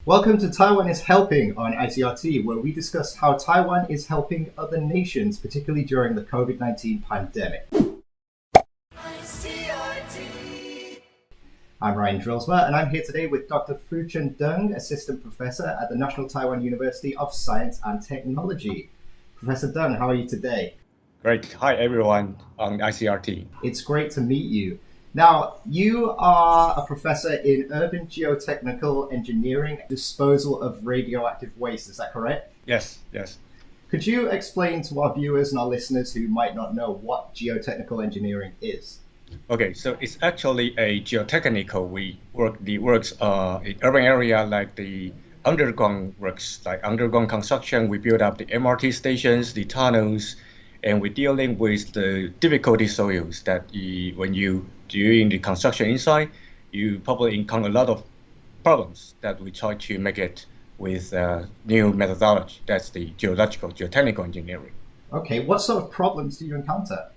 Welcome to Taiwan is Helping on ICRT, where we discuss how Taiwan is helping other nations, particularly during the COVID-19 pandemic. ICRT. I'm Ryan Drillsma, and I'm here today with Dr. Fuchen Teng, Assistant Professor at the National Taiwan University of Science and Technology. Professor Teng, how are you today? Great. Hi, everyone on ICRT. It's great to meet you. Now, you are a professor in urban geotechnical engineering, disposal of radioactive waste. Is that correct? Yes. Could you explain to our viewers and our listeners who might not know what geotechnical engineering is? Okay, so it's actually a geotechnical. The works in urban area like the underground works, like underground construction. We build up the MRT stations, the tunnels, and we're dealing with the difficulty soils that when you doing the construction inside, you probably encounter a lot of problems that we try to make it with new methodology. That's the geotechnical engineering. Okay, what sort of problems do you encounter?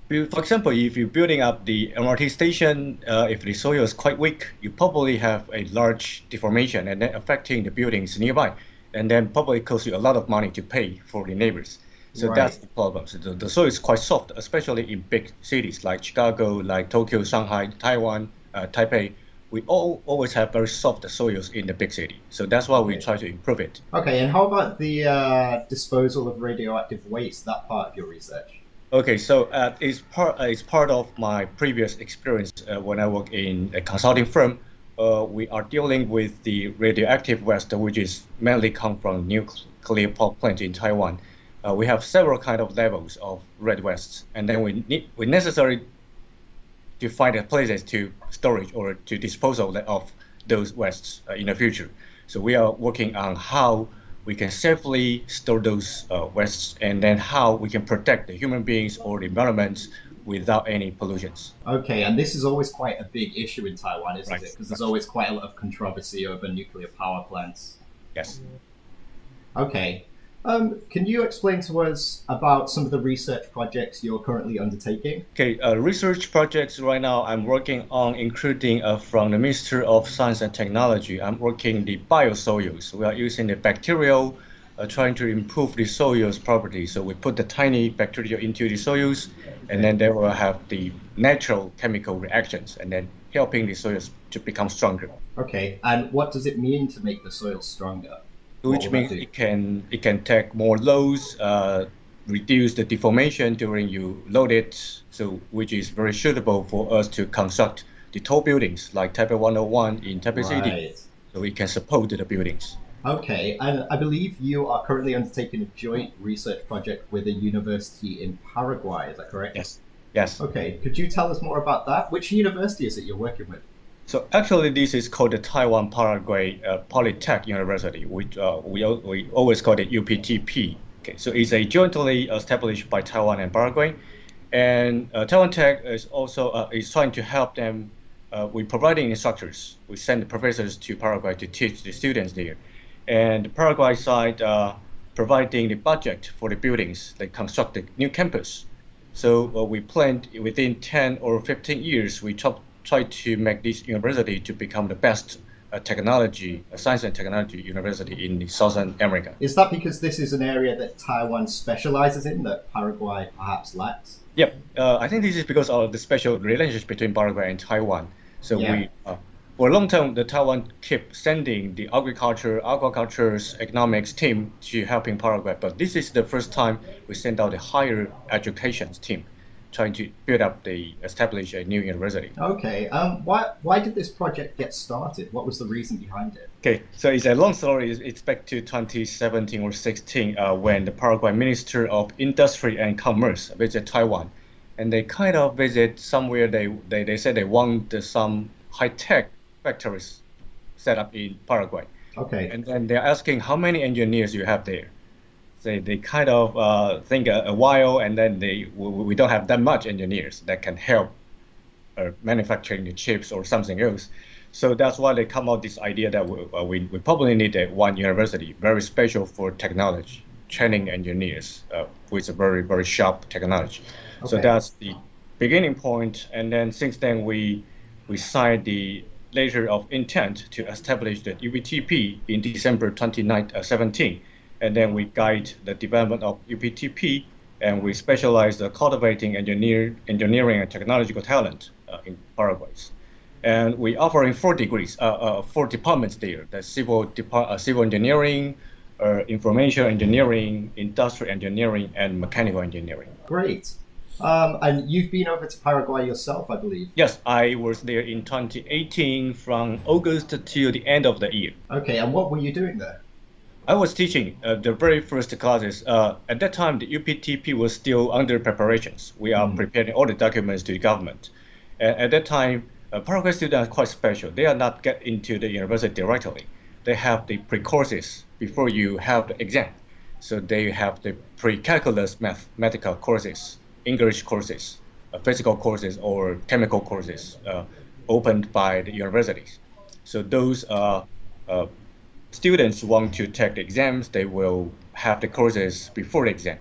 For example, if you're building up the MRT station, if the soil is quite weak, you probably have a large deformation and then affecting the buildings nearby, and then probably costs you a lot of money to pay for the neighbors. So right. That's the problem. So the soil is quite soft, especially in big cities like Chicago, like Tokyo, Shanghai, Taiwan, Taipei. We always have very soft soils in the big city. So that's why we try to improve it. Okay, and how about the disposal of radioactive waste, that part of your research? Okay, so it's part of my previous experience when I work in a consulting firm. We are dealing with the radioactive waste, which is mainly come from nuclear power plant in Taiwan. We have several kind of levels of red wastes, and then we necessary to find places to storage or to disposal of those wastes in the future. So we are working on how we can safely store those wastes, and then how we can protect the human beings or the environment without any pollutions. Okay, and this is always quite a big issue in Taiwan, isn't Right. it? Because there's always quite a lot of controversy over nuclear power plants. Yes. Okay. Can you explain to us about some of the research projects you're currently undertaking? Okay, research projects right now I'm working on, including from the Ministry of Science and Technology. I'm working the biosoils. We are using the bacterial, trying to improve the soil's properties. So we put the tiny bacteria into the soils, and then they will have the natural chemical reactions, and then helping the soils to become stronger. Okay, and what does it mean to make the soil stronger? Which means it can take more loads, reduce the deformation during you load it, so which is very suitable for us to construct the tall buildings like Taipei 101 in Taipei City, so we can support the buildings. Okay, and I believe you are currently undertaking a joint research project with a university in Paraguay, is that correct? Yes. Okay, could you tell us more about that? Which university is it you're working with? So actually, this is called the Taiwan Paraguay Polytech University, which we always call it UPTP. Okay, so it's a jointly established by Taiwan and Paraguay, and Taiwan Tech is also is trying to help them. We're providing instructors. We send the professors to Paraguay to teach the students there, and the Paraguay side providing the budget for the buildings. They construct the new campus. So we planned within 10 or 15 years, we try to make this university to become the best science and technology university in Southern America. Is that because this is an area that Taiwan specializes in that Paraguay perhaps lacks? Yep, I think this is because of the special relationship between Paraguay and Taiwan. So we, for a long time, the Taiwan kept sending the agriculture's economics team to helping Paraguay, but this is the first time we send out a higher education team, trying to establish a new university. Okay, why did this project get started? What was the reason behind it? Okay, so it's a long story. It's back to 2017 or 16 when the Paraguay Minister of Industry and Commerce visited Taiwan, and they kind of visit somewhere they said they want some high-tech factories set up in Paraguay. Okay. And then they're asking how many engineers you have there. They kind of think a while, and then we don't have that much engineers that can help manufacturing the chips or something else. So that's why they come out this idea that we probably need one university very special for technology, training engineers with a very, very sharp technology. Okay. So that's the beginning point. And then since then we signed the letter of intent to establish the UPTP in December 2017, and then we guide the development of UPTP, and we specialize in cultivating engineering and technological talent in Paraguay. And we offer in 4 degrees, 4 departments there: the civil engineering, information engineering, industrial engineering, and mechanical engineering. Great. And you've been over to Paraguay yourself, I believe. Yes, I was there in 2018 from August to the end of the year. Okay, and what were you doing there? I was teaching the very first classes. At that time, the UPTP was still under preparations. We are preparing all the documents to the government. And at that time, Paraguay students are quite special. They are not get into the university directly. They have the pre-courses before you have the exam. So they have the pre-calculus mathematical courses, English courses, physical courses, or chemical courses opened by the universities. So those students want to take the exams, they will have the courses before the exam.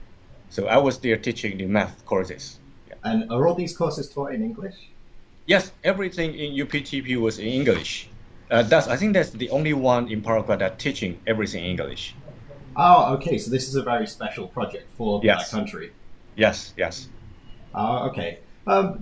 So I was there teaching the math courses. Yeah. And are all these courses taught in English? Yes, everything in UPTP was in English. I think that's the only one in Paraguay that teaching everything in English. Oh, okay. So this is a very special project for that country. Yes. Okay.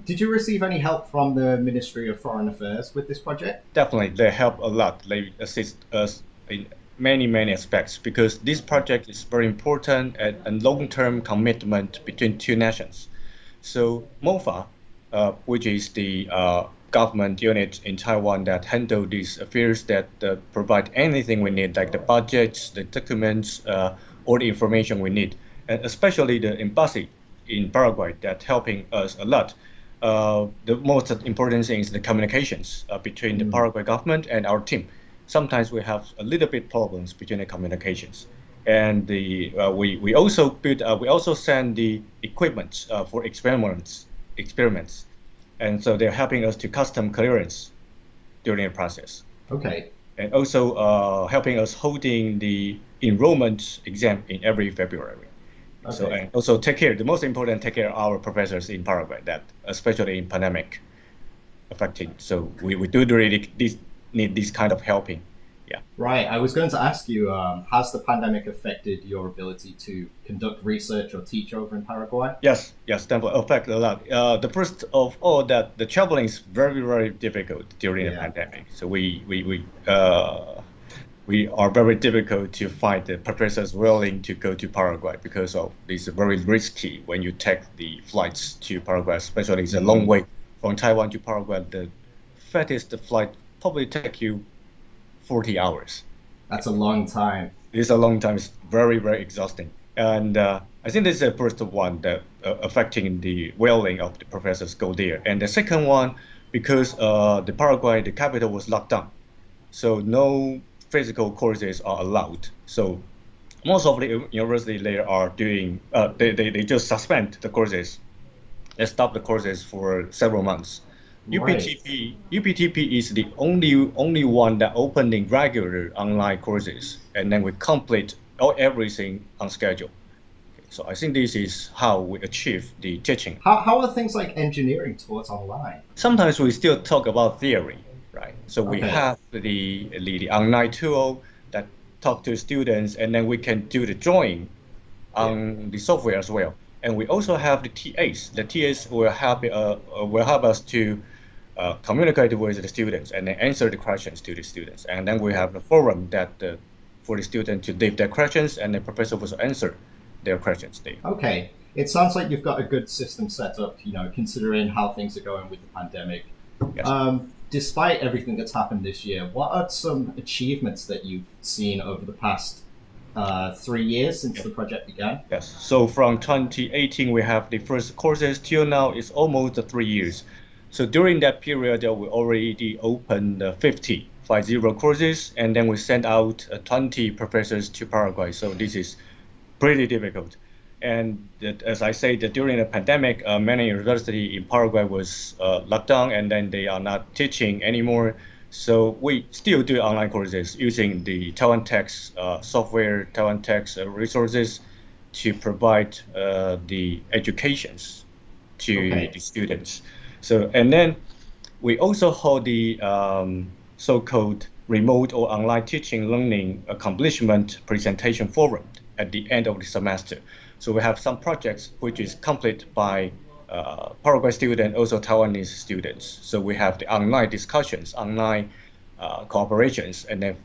Did you receive any help from the Ministry of Foreign Affairs with this project? Definitely, they help a lot. They assist us in many aspects, because this project is very important and long-term commitment between 2 nations. So MOFA, which is the government unit in Taiwan that handle these affairs, that provide anything we need, like the budgets, the documents, all the information we need, and especially the embassy in Paraguay that helping us a lot. The most important thing is the communications between the Paraguay government and our team. Sometimes we have a little bit problems between the communications, and we also send the equipment for experiments, and so they're helping us to custom clearance during the process. Okay. And also helping us holding the enrollment exam in every February. Okay. So, and also the most important, take care of our professors in Paraguay, that especially in pandemic affecting. So we do really need this kind of helping. Yeah. Right. I was going to ask you, has the pandemic affected your ability to conduct research or teach over in Paraguay? Yes, definitely affected a lot. The first of all, that the traveling is very difficult during the pandemic. So we are very difficult to find the professors willing to go to Paraguay, because of this very risky when you take the flights to Paraguay, especially it's a long way from Taiwan to Paraguay. The fastest flight probably take you 40 hours. That's a long time. It's a long time. It's very exhausting. And I think this is the first one that affecting the willing of the professors go there. And the second one, because the Paraguay, the capital was locked down, so no physical courses are allowed. So most of the university they are doing, they just suspend the courses. They stop the courses for several months. UPTP is the only one that opening regular online courses, and then we complete everything on schedule. Okay, so I think this is how we achieve the teaching. How are things like engineering taught online? Sometimes we still talk about theory, right? So we have the online tool that talk to students, and then we can do the drawing on the software as well. And we also have the TAs. The TAs will help us to communicate with the students and then answer the questions to the students. And then we have the forum that for the student to leave their questions, and the professor will answer their questions there. Okay. It sounds like you've got a good system set up, considering how things are going with the pandemic. Yes. Despite everything that's happened this year, what are some achievements that you've seen over the past 3 years since the project began? Yes. So from 2018, we have the first courses till now. It's almost 3 years. So during that period, we already opened 50 courses, and then we sent out 20 professors to Paraguay. So this is pretty difficult. And as I said, during the pandemic, many universities in Paraguay was locked down, and then they are not teaching anymore. So we still do online courses using the Taiwan Tech's software, Taiwan Tech's resources to provide the educations to the students. So, and then we also hold the so-called remote or online teaching learning accomplishment presentation forum at the end of the semester. So we have some projects which is complete by Paraguay students, also Taiwanese students. So we have the online discussions, online cooperations, and then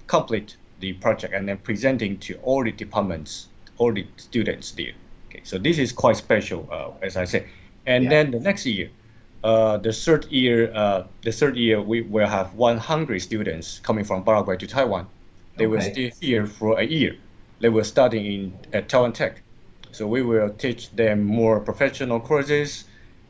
complete the project and then presenting to all the departments, all the students there. Okay, so this is quite special, as I said. And then the next year, the third year, we will have 100 students coming from Paraguay to Taiwan. They will stay here for a year. They will study at Taiwan Tech. So we will teach them more professional courses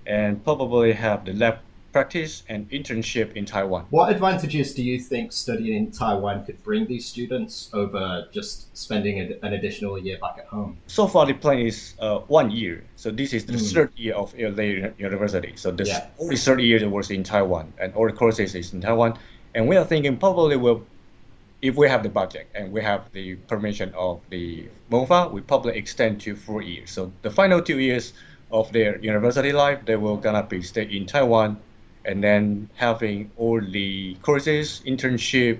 and probably have the lab practice and internship in Taiwan. What advantages do you think studying in Taiwan could bring these students over just spending an additional year back at home? So far, the plan is 1 year. So this is the third year of their university. So only third year was in Taiwan, and all the courses is in Taiwan. And we are thinking probably if we have the budget and we have the permission of the MOFA, we probably extend to 4 years. So the final 2 years of their university life, they will gonna be stay in Taiwan, and then having all the courses, internship,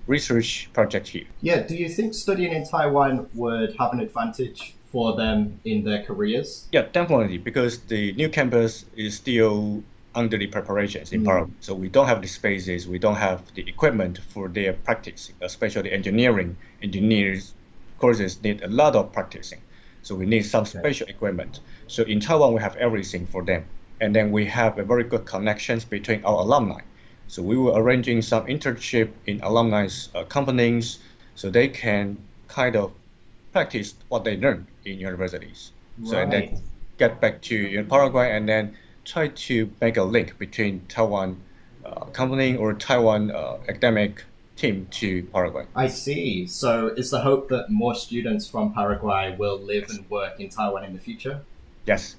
research project here. Yeah, do you think studying in Taiwan would have an advantage for them in their careers? Yeah, definitely, because the new campus is still under the preparations in Paraguay. So we don't have the spaces, we don't have the equipment for their practice, especially engineers courses need a lot of practicing. So we need some special equipment. So in Taiwan, we have everything for them. And then we have a very good connections between our alumni. So we were arranging some internship in alumni's companies so they can kind of practice what they learned in universities. So and then get back to Paraguay and then try to make a link between Taiwan company or Taiwan academic team to Paraguay. I see. So is the hope that more students from Paraguay will live and work in Taiwan in the future? Yes.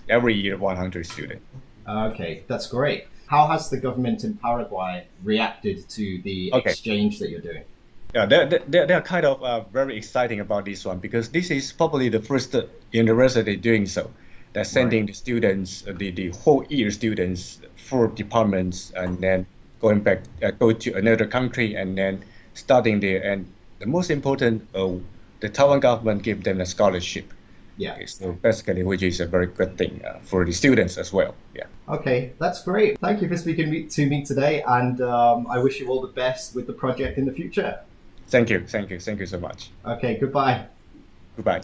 Every year, 100 students. Okay, that's great. How has the government in Paraguay reacted to the exchange that you're doing? Yeah, they're kind of very exciting about this one because this is probably the first university doing so. They're sending the students, the whole year students, 4 departments, and then going back, go to another country and then studying there. And the most important, the Taiwan government give them a scholarship. Yeah. Okay, so basically, which is a very good thing for the students as well. Yeah. Okay, that's great. Thank you for speaking to me today, and I wish you all the best with the project in the future. Thank you so much. Okay, goodbye. Goodbye.